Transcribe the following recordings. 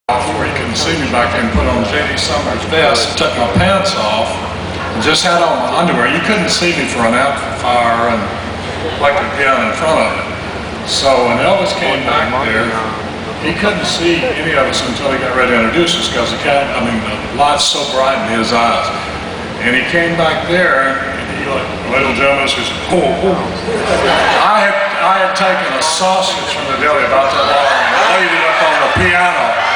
where he couldn't see me back then, put on J.D. Sumner's vest, took my pants off, and just had on my underwear. You couldn't see me for an amplifier and like a gun in front of it. So when Elvis came back there, he couldn't see any of us until he got ready to introduce us because the light's so bright in his eyes. And he came back there, and he like, ladies and gentlemen, he said, oh. I had taken a sausage from the deli about that long and laid it up on the piano.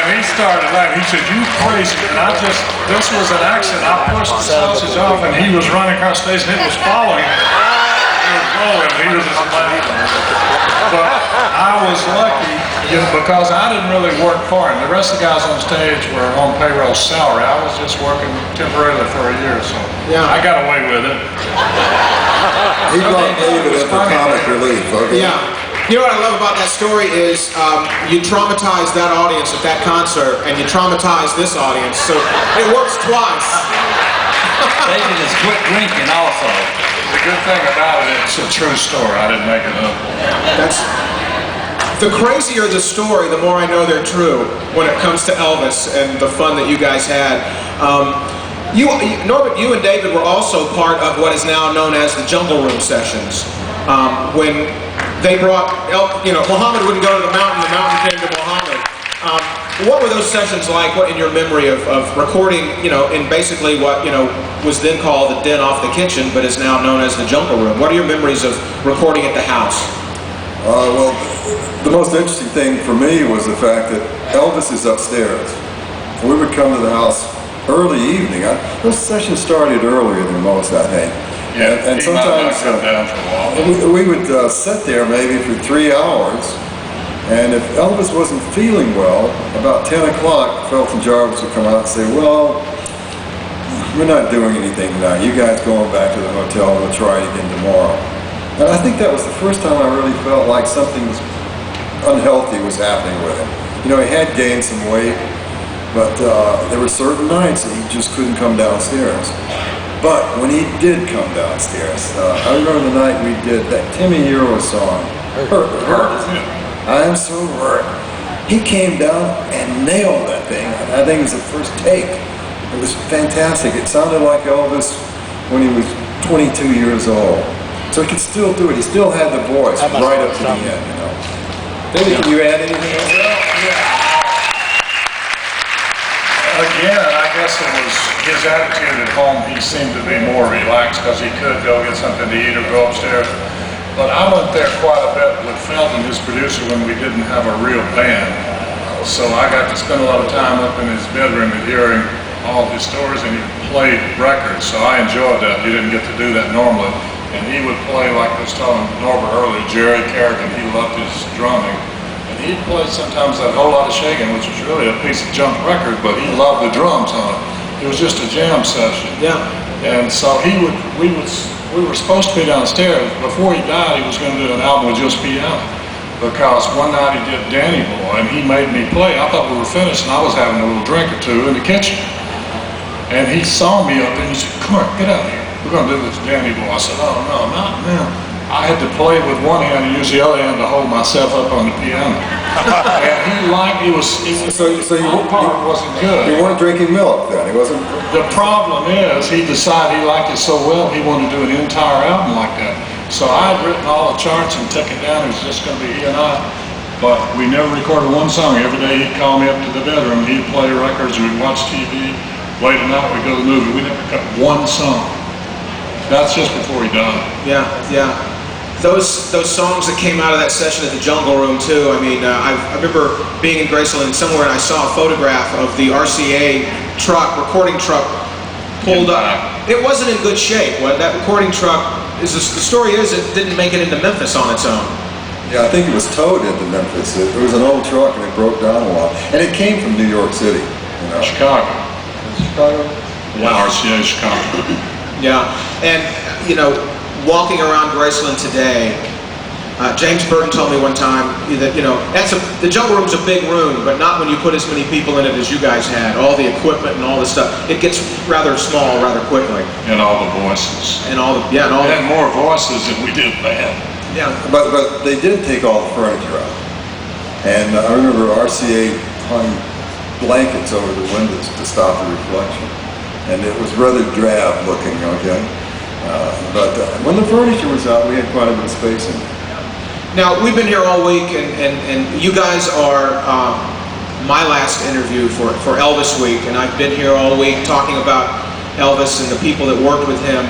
And he started laughing. He said, you crazy. And this was an accident. I pushed the sausage off and he was running across the stage and it was falling. It was rolling. He was just laughing. But I was lucky because I didn't really work for him. The rest of the guys on stage were on payroll salary. I was just working temporarily for a year, so I got away with it. He brought David in for comic relief. Okay? Yeah. You know what I love about that story is you traumatized that audience at that concert, and you traumatized this audience, so it works twice. David is quit drinking also. The good thing about it, it's a true story. I didn't make it up. The crazier the story, the more I know they're true when it comes to Elvis and the fun that you guys had. Norbert, you and David were also part of what is now known as the Jungle Room sessions. When they brought, Muhammad wouldn't go to the mountain came to Muhammad. What were those sessions like? What in your memory of recording, in basically what, was then called the den off the kitchen, but is now known as the Jungle Room? What are your memories of recording at the house? Well, the most interesting thing for me was the fact that Elvis is upstairs. We would come to the house early evening. Those sessions started earlier than most, I think. Yeah, and sometimes come down for a while. we would sit there maybe for 3 hours, and if Elvis wasn't feeling well, about 10 o'clock, Felton Jarvis would come out and say, well, we're not doing anything tonight. You guys going back to the hotel, we'll try it again tomorrow. And I think that was the first time I really felt like something unhealthy was happening with him. He had gained some weight, but there were certain nights that he just couldn't come downstairs. But when he did come downstairs, I remember the night we did that Timmy Hero song, Hurt. I am so hurt. He came down and nailed that thing. I think it was the first take. It was fantastic. It sounded like Elvis when he was 22 years old. So he could still do it. He still had the voice right up to the end, David, can you add anything else? Again, I guess it was his attitude at home. He seemed to be more relaxed because he could go get something to eat or go upstairs. But I went there quite a bit with Felton, his producer, when we didn't have a real band. So I got to spend a lot of time up in his bedroom and hearing all his stories, and he played records. So I enjoyed that. You didn't get to do that normally. And he would play, like I was telling Norbert earlier, Jerry Carrigan, he loved his drumming. And he'd play sometimes that Whole Lot of Shaking, which was really a piece of junk record, but he loved the drums on it. It was just a jam session. Yeah. And so we were supposed to be downstairs. Before he died, he was going to do an album with just piano. Because one night he did Danny Boy, and he made me play. I thought we were finished, and I was having a little drink or two in the kitchen. And he saw me up there, and he said, come on, get out of here. We're going to do this Danny Boy. I said, oh, no, not now. I had to play with one hand and use the other hand to hold myself up on the piano. And he liked, So you wasn't good. You weren't drinking milk then? He wasn't. The problem is, he decided he liked it so well, he wanted to do an entire album like that. So I had written all the charts and taken down. It was just going to be he and I. But we never recorded one song. Every day he'd call me up to the bedroom. He'd play records. We'd watch TV. Late at night we'd go to the movie. We never cut one song. That's just before he died. Yeah, yeah. Those songs that came out of that session at the Jungle Room too. I mean, I remember being in Graceland somewhere and I saw a photograph of the RCA recording truck pulled up. It wasn't in good shape. That recording truck, the story is it didn't make it into Memphis on its own. Yeah, I think it was towed into Memphis. It was an old truck and it broke down a lot. And it came from New York City. Chicago. Chicago? Yeah, RCA Chicago. Yeah, and walking around Graceland today, James Burton told me one time that the Jungle Room's a big room, but not when you put as many people in it as you guys had. All the equipment and all the stuff, it gets rather small rather quickly. And all the voices. And all the we had more voices than we did band. Yeah, but they did take all the furniture out. And I remember RCA hung blankets over the windows to stop the reflection. And it was rather drab looking, okay? But when the furniture was out, we had quite a bit of space in there. Now, we've been here all week, and you guys are my last interview for Elvis Week, and I've been here all week talking about Elvis and the people that worked with him.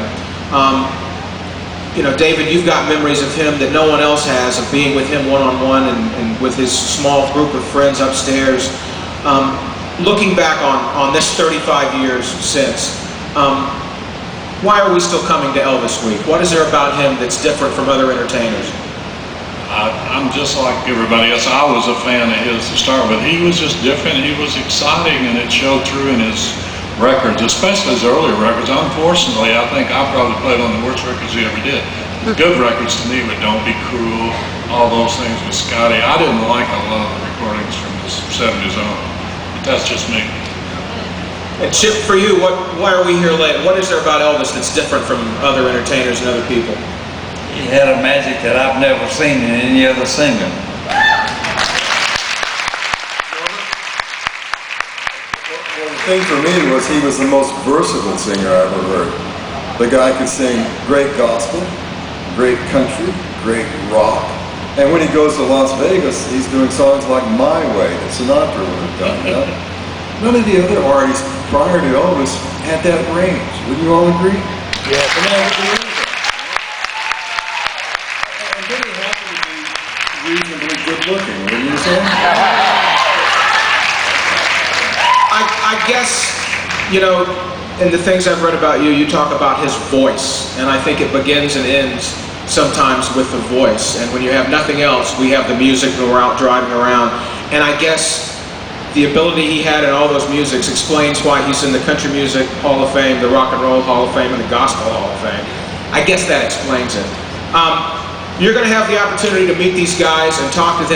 You know, David, you've got memories of him that no one else has, of being with him one-on-one and with his small group of friends upstairs. Looking back on this 35 years since, why are we still coming to Elvis Week? What is there about him that's different from other entertainers? I'm just like everybody else. I was a fan of his to start with. He was just different. He was exciting, and it showed through in his records, especially his earlier records. Unfortunately, I think I probably played on the worst records he ever did. The good records to me were Don't Be Cruel, all those things with Scotty. I didn't like a lot of the recordings from the 70s on, but that's just me. And Chip, for you, why are we here late? What is there about Elvis that's different from other entertainers and other people? He had a magic that I've never seen in any other singer. Well, the thing for me was he was the most versatile singer I ever heard. The guy could sing great gospel, great country, great rock. And when he goes to Las Vegas, he's doing songs like My Way that Sinatra would have done. You know? None of the other artists prior to Elvis had that range. Wouldn't you all agree? Yeah. And then he happened to be reasonably good looking, wouldn't you say? I guess, you know, in the things I've read about you, you talk about his voice, and I think it begins and ends sometimes with the voice. And when you have nothing else, we have the music when we're out driving around. And I guess the ability he had in all those musics explains why he's in the Country Music Hall of Fame, the Rock and Roll Hall of Fame, and the Gospel Hall of Fame. I guess that explains it. You're going to have the opportunity to meet these guys and talk to them.